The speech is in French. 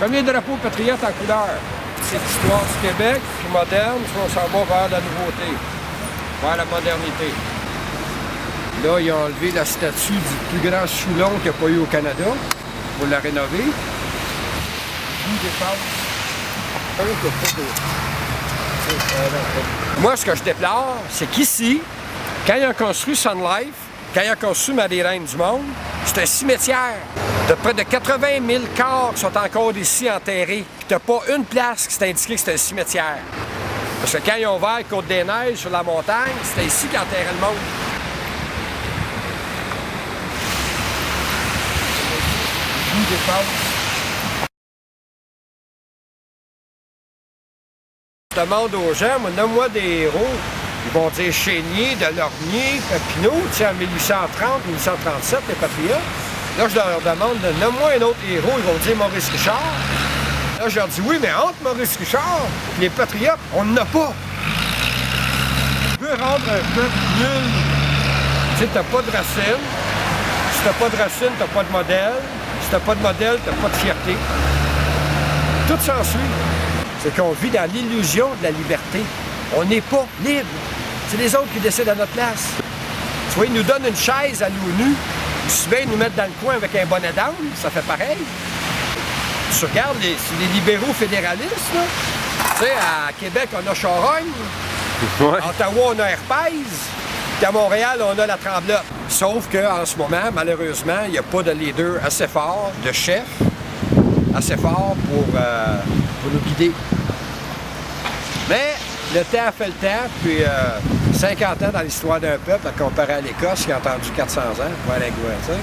Premier drapeau patriote en couleur. C'est l'histoire du Québec, puis moderne, puis on s'en va vers la nouveauté, vers la modernité. Là, ils ont enlevé la statue du plus grand Choulon qu'il n'y a pas eu au Canada pour la rénover. Moi, ce que je déplore, c'est qu'ici, quand ils ont construit Sun Life, quand ils ont construit Marie Reine du Monde, c'est un cimetière de près de 80 000 corps qui sont encore ici enterrés. Puis t'as pas une place qui s'est indiqué que c'est un cimetière. Parce que quand ils ont ouvert Côte-des-Neiges sur la montagne, c'était ici qu'ils enterraient le monde. Je demande aux gens, moi, nomme-moi des héros. Ils vont dire Chénier, Delormier, Papineau, tu sais, en 1830, 1837, les patriotes. Là, je leur demande, nomme-moi un autre héros. Ils vont dire Maurice Richard. Là, je leur dis, oui, mais entre Maurice Richard et les patriotes, on n'en a pas. Tu veux rendre un peuple nul. Tu sais, t'as pas de racine. Si t'as pas de racine, t'as pas de modèle. Si t'as pas de modèle, t'as pas de fierté. Tout s'ensuit. C'est qu'on vit dans l'illusion de la liberté. On n'est pas libre. C'est les autres qui décident à notre place. Tu vois, ils nous donnent une chaise à l'ONU. Souvent, ils nous mettent dans le coin avec un bonnet d'âne. Ça fait pareil. Tu regardes les libéraux fédéralistes, là. Tu sais, à Québec, on a Charogne. Ouais. À Ottawa, on a Herpès. Puis à Montréal, on a la Tremblote. Sauf qu'en ce moment, malheureusement, il n'y a pas de leader assez fort, de chef, assez fort pour nous guider. Mais le temps fait le temps, puis 50 ans dans l'histoire d'un peuple, à comparer à l'Écosse qui a attendu 400 ans pour aller à la guerre, tu sais.